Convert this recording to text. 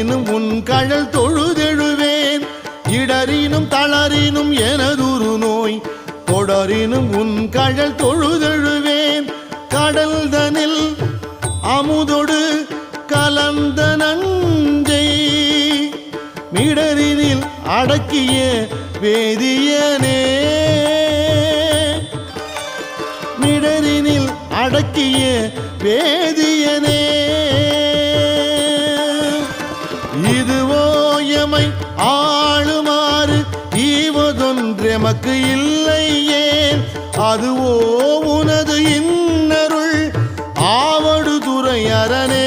இடரினும் உன் கழல் தொழுதெழுவேன் இடரினும் தளரினும் எனதுரு நோய் தொடரினும் உன் கழல் தொழுதெழுவேன் கடல் தனில் அமுதொடு கலந்த நஞ்சை மிடரினில் அடக்கிய வேதியனே மிடரினில் அடக்கிய வேதியனே இதுவோ எமை ஆளுமாறு ஈவதொன்றெமக்கு இல்லையே அதுவோ உனது இன்னருள் ஆவடு துறை அரணே